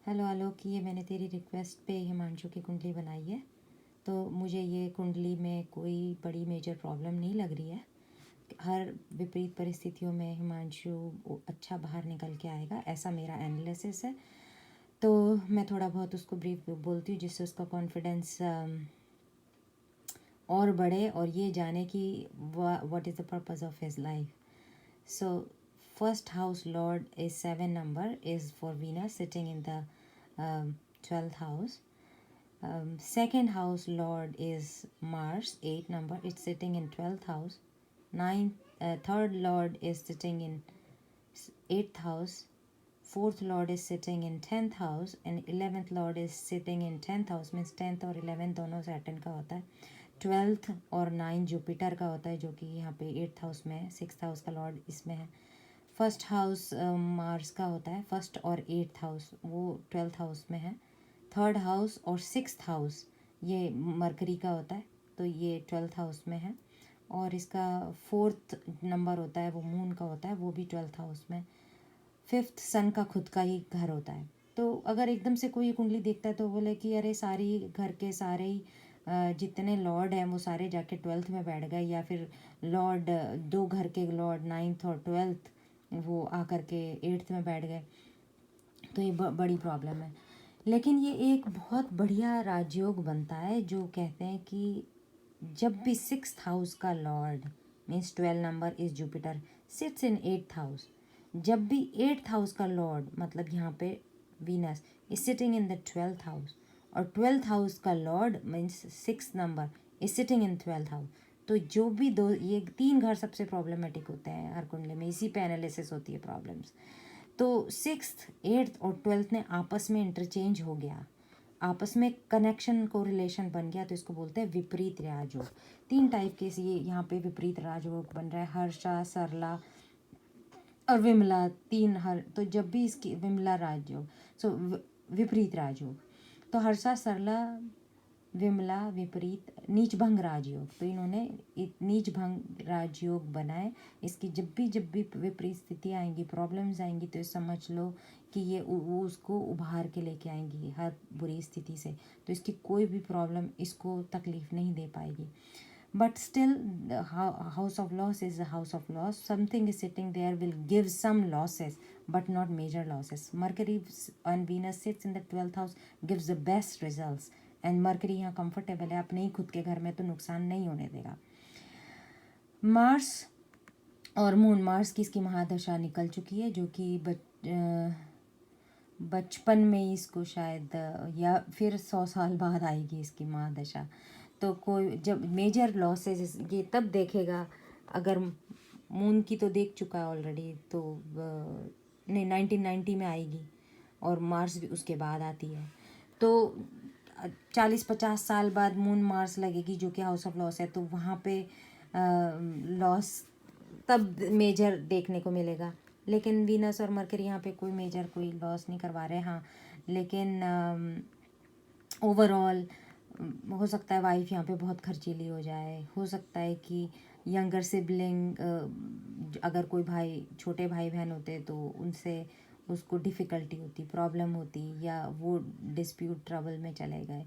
Hello आलोक, ये मैंने तेरी रिक्वेस्ट पे हिमांशु की कुंडली बनाई है। तो मुझे ये कुंडली में कोई बड़ी मेजर प्रॉब्लम नहीं लग रही है। हर विपरीत परिस्थितियों में हिमांशु अच्छा बाहर निकल के आएगा, ऐसा मेरा एनालिसिस है। तो मैं थोड़ा बहुत उसको ब्रीफ बोलती हूँ जिससे उसका कॉन्फिडेंस और बढ़े और ये जाने कि what is the purpose of his life. So, first house lord is 7 number is for Venus sitting in the 12th house. Second house lord is Mars, 8 number, it's sitting in 12th house. Third lord is sitting in 8th house. Fourth lord is sitting in 10th house and 11th lord is sitting in 10th house, means 10th और 11th दोनों Saturn का होता है। 12th और 9 Jupiter का होता है, जो कि यहाँ पे 8th हाउस में है। 6th हाउस का लॉर्ड इसमें है। फर्स्ट हाउस मार्स का होता है, फर्स्ट और 8th हाउस वो 12th हाउस में है। थर्ड हाउस और 6th हाउस ये मरकरी का होता है, तो ये 12th हाउस में है। और इसका 4th नंबर होता है वो मून का होता है, वो भी 12th हाउस में। 5th सन का खुद का ही घर होता है। तो अगर एकदम से कोई कुंडली देखता है तो बोले कि अरे सारी घर के सारे ही जितने लॉर्ड हैं वो सारे जाके 12th में बैठ गए, या फिर लॉर्ड दो घर के लॉर्ड 9th और 12th वो आकर के 8th में बैठ गए, तो ये बड़ी प्रॉब्लम है। लेकिन ये एक बहुत बढ़िया राजयोग बनता है, जो कहते हैं कि जब भी 6th हाउस का Lord means 12 number is Jupiter sits in 8th house, जब भी 8th हाउस का लॉर्ड मतलब यहाँ पे Venus is sitting in the 12th house, और 12th हाउस का Lord means 6th number is sitting in 12th house, तो जो भी दो ये 3 घर सबसे प्रॉब्लमेटिक होते हैं हर कुंडली में, इसी पे एनालिसिस होती है प्रॉब्लम्स। तो 6th 8th और 12th ने आपस में इंटरचेंज हो गया, आपस में कनेक्शन को रिलेशन बन गया, तो इसको बोलते हैं विपरीत राजयोग। 3 टाइप के ये यहाँ पे विपरीत राजयोग बन रहा है, हर्षा, सरला और विमला, 3 हर। तो जब भी इसकी विमला राजयोग, सो विपरीत राजयोग, तो हर्षा, सरला, विमला, विपरीत, नीच भंग राजयोग, तो इन्होंने नीच भंग राजयोग बनाए। इसकी जब भी विपरीत स्थिति आएंगी, प्रॉब्लम्स आएंगी, तो समझ लो कि ये वो उसको उभार के लेके आएंगी हर बुरी स्थिति से, तो इसकी कोई भी प्रॉब्लम इसको तकलीफ नहीं दे पाएगी। But still, the house of loss is a house of loss. Something is sitting there will give some losses, but not major losses. Mercury and Venus sits in the 12th house, gives the best results. And mercury यहाँ comfortable है, अपने ही खुद के घर में, तो नुकसान नहीं होने देगा। मार्स और मून, मार्स की इसकी महादशा निकल चुकी है, जो कि बचपन में ही इसको शायद या फिर 100 साल बाद आएगी इसकी महादशा। तो कोई जब मेजर लॉसेस ये तब देखेगा, अगर मून की तो देख चुका है ऑलरेडी, तो नहीं 1990 में आएगी, और मार्स भी उसके बाद आती है। तो 40-50 साल बाद मून मार्स लगेगी, जो कि हाउस ऑफ लॉस है, तो वहाँ पे लॉस तब मेजर देखने को मिलेगा। लेकिन वीनस और मरकरी यहाँ पे कोई मेजर कोई लॉस नहीं करवा रहे। हाँ, लेकिन ओवरऑल हो सकता है वाइफ यहाँ पे बहुत खर्चीली हो जाए, हो सकता है कि यंगर सिबलिंग, अगर कोई भाई, छोटे भाई बहन होते तो उनसे उसको डिफ़िकल्टी होती, प्रॉब्लम होती, या वो डिस्प्यूट ट्रबल में चले गए।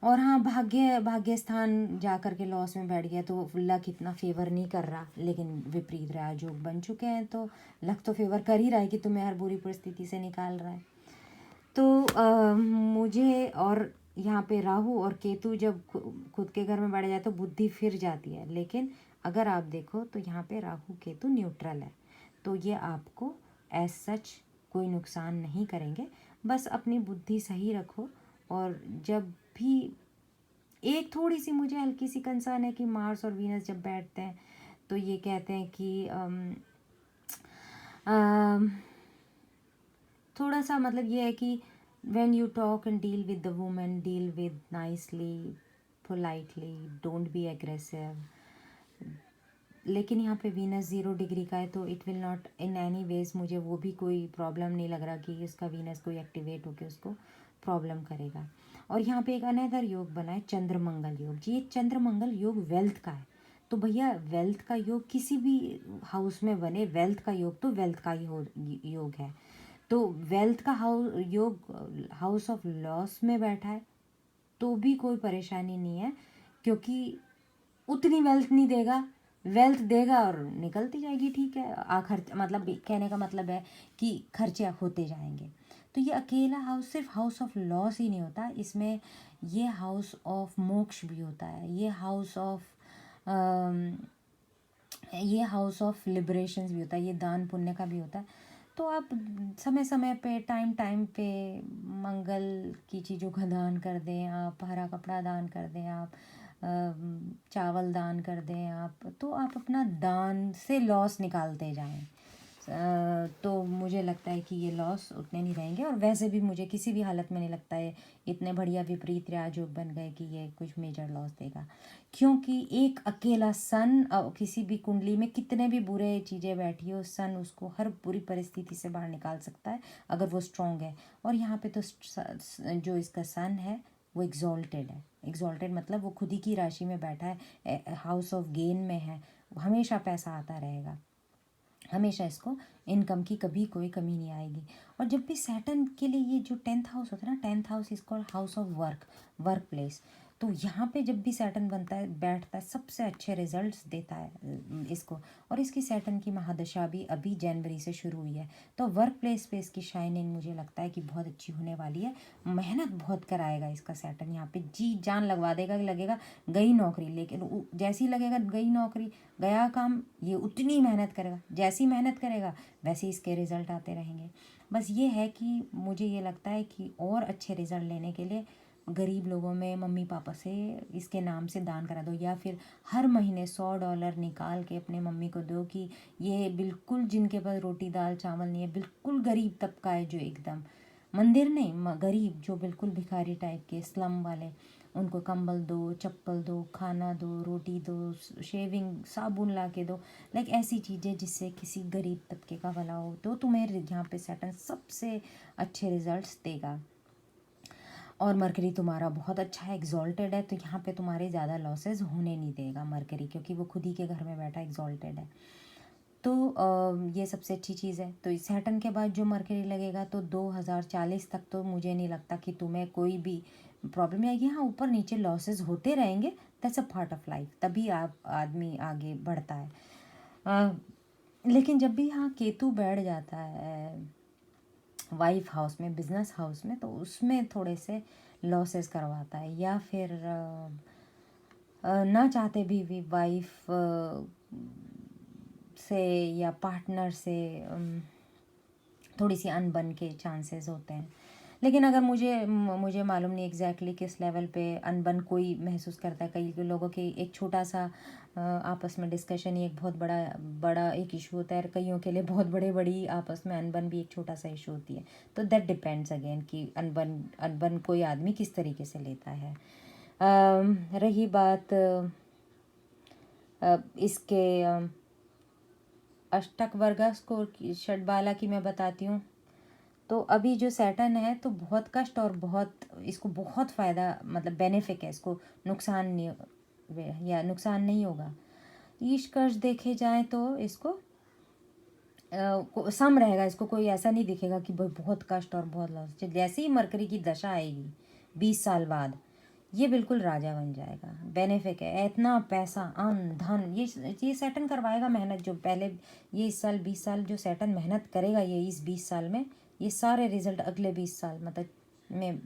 और हाँ, भाग्य स्थान जा कर के लॉस में बैठ गया, तो लक इतना फेवर नहीं कर रहा, लेकिन विपरीत राजयोग बन चुके हैं, तो लक तो फेवर कर ही रहा है कि तुम्हें हर बुरी परिस्थिति से निकाल रहा है। तो मुझे, और यहाँ पे राहु और केतु जब खुद के घर में बैठ जाए तो बुद्धि फिर जाती है, लेकिन अगर आप देखो तो यहाँ पे राहु केतु न्यूट्रल है, तो ये आपको एज सच कोई नुकसान नहीं करेंगे। बस अपनी बुद्धि सही रखो। और जब भी एक थोड़ी सी मुझे हल्की सी कंसर्न है कि मार्स और वीनस जब बैठते हैं तो ये कहते हैं कि थोड़ा सा मतलब ये है कि when you talk and deal with the woman, deal with nicely, politely, don't be aggressive. लेकिन यहाँ पे वीनस 0 डिग्री का है, तो it will not in any ways, मुझे वो भी कोई प्रॉब्लम नहीं लग रहा कि उसका वीनस कोई एक्टिवेट होकर उसको प्रॉब्लम करेगा। और यहाँ पे एक अनदर योग बना है, चंद्र मंगल योग जी। ये चंद्र मंगल योग वेल्थ का है, तो भैया वेल्थ का योग किसी भी हाउस में बने, वेल्थ का योग तो वेल्थ का ही योग है। तो वेल्थ का योग हाउस ऑफ लॉस में बैठा है तो भी कोई परेशानी नहीं है, क्योंकि उतनी वेल्थ नहीं देगा, वेल्थ देगा और निकलती जाएगी, ठीक है। आखिर मतलब कहने का मतलब है कि खर्चे होते जाएंगे। तो ये अकेला हाउस सिर्फ हाउस ऑफ लॉस ही नहीं होता, इसमें ये हाउस ऑफ मोक्ष भी होता है, ये हाउस ऑफ लिबरेशंस भी होता है, ये दान पुण्य का भी होता है। तो आप समय समय पे टाइम पे मंगल की चीज़ों का दान कर दें, आप हरा कपड़ा दान कर दें, आप चावल दान कर दें, आप तो आप अपना दान से लॉस निकालते जाएं। तो मुझे लगता है कि ये लॉस उतने नहीं रहेंगे, और वैसे भी मुझे किसी भी हालत में नहीं लगता है इतने बढ़िया विपरीत राजयोग बन गए कि ये कुछ मेजर लॉस देगा। क्योंकि एक अकेला सन किसी भी कुंडली में कितने भी बुरे चीज़ें बैठी हो, सन उसको हर बुरी परिस्थिति से बाहर निकाल सकता है अगर वो स्ट्रांग है। और यहाँ पे तो जो इसका सन है वो एग्जॉल्टेड है। एग्जॉल्टेड मतलब वो खुद ही की राशि में बैठा है, हाउस ऑफ गेन में है, हमेशा पैसा आता रहेगा, हमेशा इसको इनकम की कभी कोई कमी नहीं आएगी। और जब भी सैटर्न के लिए ये जो 10th हाउस होता है ना, 10th house is called house of work place. तो यहाँ पे जब भी सैटर्न बनता है बैठता है सबसे अच्छे रिजल्ट्स देता है इसको। और इसकी सैटर्न की महादशा भी अभी जनवरी से शुरू हुई है, तो वर्क प्लेस पे इसकी शाइनिंग मुझे लगता है कि बहुत अच्छी होने वाली है। मेहनत बहुत कराएगा इसका सैटर्न, यहाँ पे जी जान लगवा देगा कि लगेगा गई नौकरी, लेकिन जैसी लगेगा गई नौकरी गया काम, ये उतनी मेहनत करेगा, जैसी मेहनत करेगा वैसे इसके रिज़ल्ट आते रहेंगे। बस ये है कि मुझे ये लगता है कि और अच्छे रिज़ल्ट लेने के लिए गरीब लोगों में मम्मी पापा से इसके नाम से दान करा दो, या फिर हर महीने $100 निकाल के अपने मम्मी को दो कि ये बिल्कुल जिनके पास रोटी दाल चावल नहीं है, बिल्कुल गरीब तबका है जो एकदम मंदिर नहीं गरीब, जो बिल्कुल भिखारी टाइप के स्लम वाले, उनको कंबल दो, चप्पल दो, खाना दो, रोटी दो, शेविंग साबुन ला के दो, लाइक ऐसी चीज़ें जिससे किसी गरीब तबके का भला हो। तो तुम्हें यहाँ पे सैटर्न सबसे अच्छे रिजल्ट्स देगा। और मरकरी तुम्हारा बहुत अच्छा है, एग्जॉल्टेड है, तो यहाँ पे तुम्हारे ज़्यादा लॉसेस होने नहीं देगा मरकरी, क्योंकि वो खुद ही के घर में बैठा एग्जॉल्टेड है। तो ये सबसे अच्छी चीज़ है। तो इस सैटर्न के बाद जो मरकरी लगेगा तो 2040 तक तो मुझे नहीं लगता कि तुम्हें कोई भी प्रॉब्लम आएगी। हाँ, ऊपर नीचे लॉसेस होते रहेंगे, that's a part of life, तभी आप आदमी आगे बढ़ता है। लेकिन जब भी यहाँ केतु बैठ जाता है वाइफ हाउस में, बिजनेस हाउस में, तो उसमें थोड़े से लॉसेस करवाता है, या फिर ना चाहते भी वाइफ से या पार्टनर से थोड़ी सी अनबन के चांसेस होते हैं। लेकिन अगर मुझे मालूम नहीं एग्जैक्टली किस लेवल पे अनबन कोई महसूस करता है। कई लोगों के एक छोटा सा आपस में डिस्कशन ही एक बहुत बड़ा एक इशू होता है, और कईयों के लिए बहुत बड़ी आपस में अनबन भी एक छोटा सा इशू होती है। तो दैट डिपेंड्स अगेन कि अनबन कोई आदमी किस तरीके से लेता है। रही बात इसके अष्टक वर्गा स्कोर की, षटबाला की मैं बताती हूँ। तो अभी जो सैटर्न है तो बहुत कष्ट और बहुत इसको बहुत फ़ायदा मतलब बेनिफिट है, इसको नुकसान नहीं होगा। ईश कर्ज देखे जाए तो इसको सम रहेगा, इसको कोई ऐसा नहीं दिखेगा कि भाई बहुत कष्ट और बहुत लॉस। जैसे ही मरकरी की दशा आएगी 20 साल बाद, ये बिल्कुल राजा बन जाएगा। बेनिफिट है, इतना पैसा अन्न धन ये सैटर्न करवाएगा। मेहनत जो पहले ये इस साल 20 साल जो सैटर्न मेहनत करेगा ये इस 20 साल में, ये सारे रिजल्ट अगले 20 साल मतलब में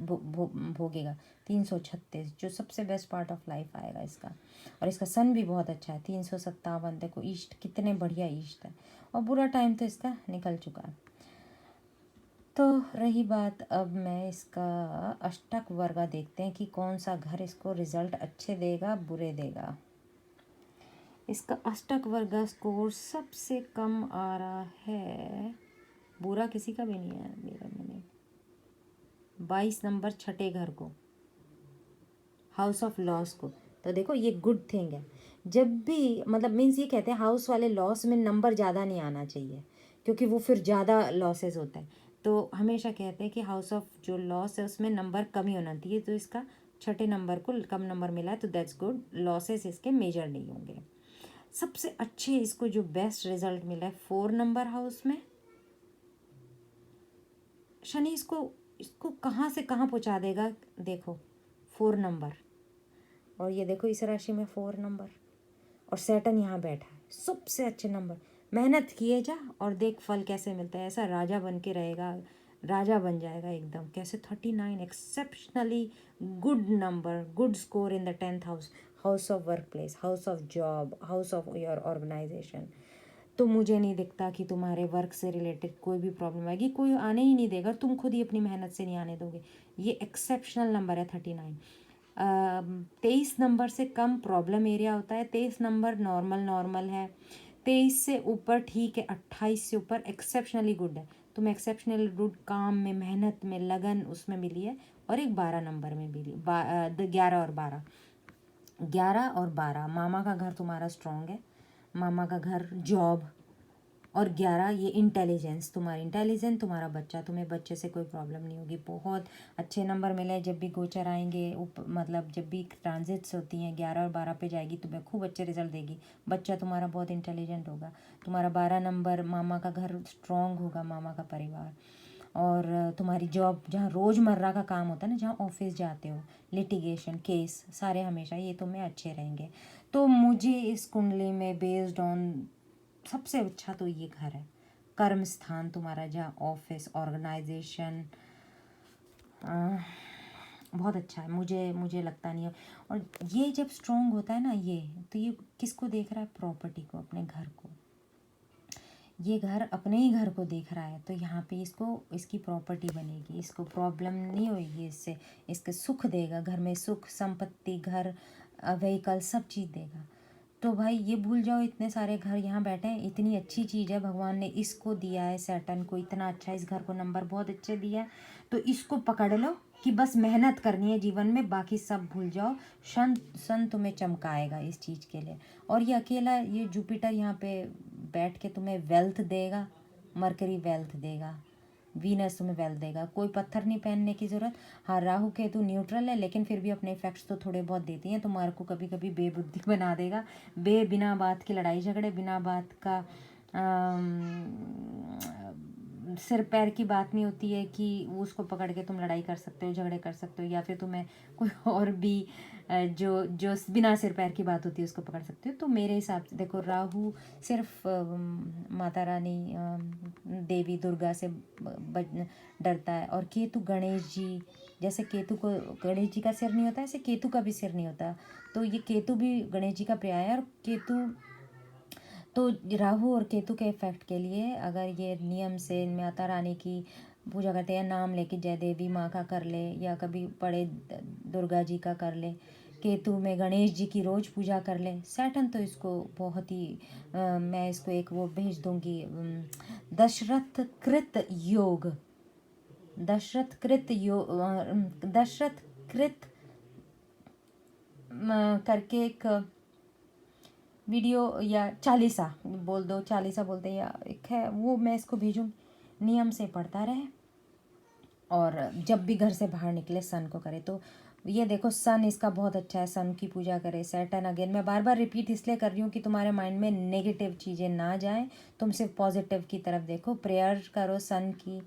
भोगेगा। 336 जो सबसे बेस्ट पार्ट ऑफ लाइफ आएगा इसका। और इसका सन भी बहुत अच्छा है, 357। देखो ईस्ट कितने बढ़िया ईस्ट है, और बुरा टाइम तो इसका निकल चुका है। तो रही बात, अब मैं इसका अष्टक वर्गा देखते हैं कि कौन सा घर इसको रिजल्ट अच्छे देगा बुरे देगा। इसका अष्टक वर्गा स्कोर सबसे कम आ रहा है, बुरा किसी का भी नहीं है मेरा, मैंने 22 नंबर छठे घर को, हाउस ऑफ लॉस को। तो देखो ये गुड थिंग है। जब भी मतलब मीन्स ये कहते हैं हाउस वाले लॉस में नंबर ज़्यादा नहीं आना चाहिए, क्योंकि वो फिर ज़्यादा लॉसेस होता है। तो हमेशा कहते हैं कि हाउस ऑफ जो लॉस है उसमें नंबर कम ही होना चाहिए। तो इसका छठे नंबर को कम नंबर मिला है, तो दैट्स गुड, लॉसेस इसके मेजर नहीं होंगे। सबसे अच्छे इसको जो बेस्ट रिजल्ट मिला है 4 नंबर हाउस में, शनि इसको इसको कहाँ से कहाँ पहुँचा देगा। देखो 4 नंबर, और ये देखो इस राशि में 4 नंबर, और सैटर्न यहाँ बैठा है, सबसे अच्छे नंबर। मेहनत किए जा और देख फल कैसे मिलता है। ऐसा राजा बन के रहेगा, राजा बन जाएगा एकदम। कैसे 39 exceptionally good number, good score in the 10th house, house of work place, house of job, house of your organisation. तो मुझे नहीं दिखता कि तुम्हारे वर्क से रिलेटेड कोई भी प्रॉब्लम आएगी, कोई आने ही नहीं देगा, तुम खुद ही अपनी मेहनत से नहीं आने दोगे। ये एक्सेप्शनल नंबर है 39। 23 नंबर से कम प्रॉब्लम एरिया होता है, 23 नंबर नॉर्मल है, 23 से ऊपर ठीक है, 28 से ऊपर एक्सेप्शनली गुड है। तुम्हें एक्सेप्शनली गुड काम में, मेहनत में, लगन उसमें मिली है। और एक 12 नंबर में मिली, 11 और 12, 11 और 12। मामा का घर तुम्हारा स्ट्रॉन्ग है, मामा का घर, जॉब। और 11 ये इंटेलिजेंस, तुम्हारी इंटेलिजेंस, तुम्हारा बच्चा, तुम्हें बच्चे से कोई प्रॉब्लम नहीं होगी। बहुत अच्छे नंबर मिले। जब भी गोचर आएंगे, मतलब जब भी ट्रांजिट्स होती हैं 11 और 12 पे जाएगी, तुम्हें खूब अच्छे रिजल्ट देगी। बच्चा तुम्हारा बहुत इंटेलिजेंट होगा। तुम्हारा 12 नंबर, मामा का घर स्ट्रॉन्ग होगा, मामा का परिवार। और तुम्हारी जॉब, जहाँ रोज़मर्रा का काम होता है ना, जहाँ ऑफिस जाते हो, लिटिगेशन केस सारे हमेशा ये तुम्हें अच्छे रहेंगे। तो मुझे इस कुंडली में बेस्ड ऑन सबसे अच्छा तो ये घर है, कर्म स्थान तुम्हारा, जहाँ ऑफिस, ऑर्गेनाइजेशन, बहुत अच्छा है। मुझे लगता नहीं है। और ये जब स्ट्रॉन्ग होता है ना, ये तो ये किसको देख रहा है? प्रॉपर्टी को, अपने घर को। ये घर अपने ही घर को देख रहा है, तो यहाँ पे इसको, इसकी प्रॉपर्टी बनेगी, इसको प्रॉब्लम नहीं होगी इससे, इसके सुख देगा, घर में सुख, संपत्ति, घर, व्हीकल, सब चीज़ देगा। तो भाई ये भूल जाओ, इतने सारे घर यहाँ बैठे हैं, इतनी अच्छी चीज़ है, भगवान ने इसको दिया है, सैटर्न को इतना अच्छा, इस घर को नंबर बहुत अच्छे दिया है। तो इसको पकड़ लो कि बस मेहनत करनी है जीवन में, बाकी सब भूल जाओ। सन तुम्हें चमकाएगा इस चीज़ के लिए। और ये अकेला, ये जुपिटर यहाँ पे बैठ के तुम्हें वेल्थ देगा, मरकरी वेल्थ देगा, वीनस तुम्हें वेल्थ देगा। कोई पत्थर नहीं पहनने की ज़रूरत। हाँ, राहु केतु न्यूट्रल है, लेकिन फिर भी अपने इफेक्ट्स तो थोड़े बहुत देती हैं। तुम्हारे को कभी कभी बेबुद्धि बना देगा, बिना बात की लड़ाई झगड़े, बिना बात का सिर पैर की बात नहीं होती है कि उसको पकड़ के तुम लड़ाई कर सकते हो, झगड़े कर सकते हो, या फिर तुम्हें कोई और भी जो जो बिना सिर पैर की बात होती है उसको पकड़ सकते हो। तो मेरे हिसाब से देखो, राहु सिर्फ माता रानी, देवी दुर्गा से डरता है, और केतु गणेश जी। जैसे केतु को गणेश जी का सिर नहीं होता, ऐसे केतु का भी सिर नहीं होता। तो ये केतु भी गणेश जी का पर्याय है। और केतु, तो राहु और केतु के इफेक्ट के लिए अगर ये नियम से माता रानी की पूजा करते हैं, नाम लेके जय देवी माँ का कर ले, या कभी बड़े दुर्गा जी का कर ले, केतु में गणेश जी की रोज़ पूजा कर ले। सैटर्न तो इसको बहुत ही मैं इसको एक वो भेज दूंगी, दशरथ कृत योग, दशरथ कृत योग, दशरथ कृत करके एक वीडियो, या चालीसा बोल दो, चालीसा बोलते हैं, या एक है वो, मैं इसको भेजूँ। नियम से पढ़ता रहे, और जब भी घर से बाहर निकले सन को करे। तो ये देखो, सन इसका बहुत अच्छा है, सन की पूजा करे। सैटर्न अगेन, मैं बार बार रिपीट इसलिए कर रही हूँ कि तुम्हारे माइंड में नेगेटिव चीज़ें ना जाएं, तुम सिर्फ पॉजिटिव की तरफ देखो। प्रेयर करो सन की,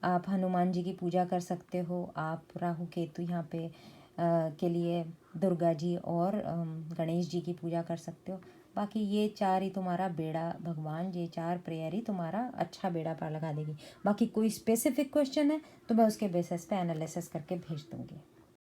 आप हनुमान जी की पूजा कर सकते हो, आप राहु केतु यहाँ पे के लिए दुर्गा जी और गणेश जी की पूजा कर सकते हो। बाकी ये 4 ही तुम्हारा बेड़ा, भगवान ये 4 प्रेयर ही तुम्हारा अच्छा बेड़ा पार लगा देगी। बाकी कोई स्पेसिफिक क्वेश्चन है तो मैं उसके बेसिस पे एनालिसिस करके भेज दूँगी।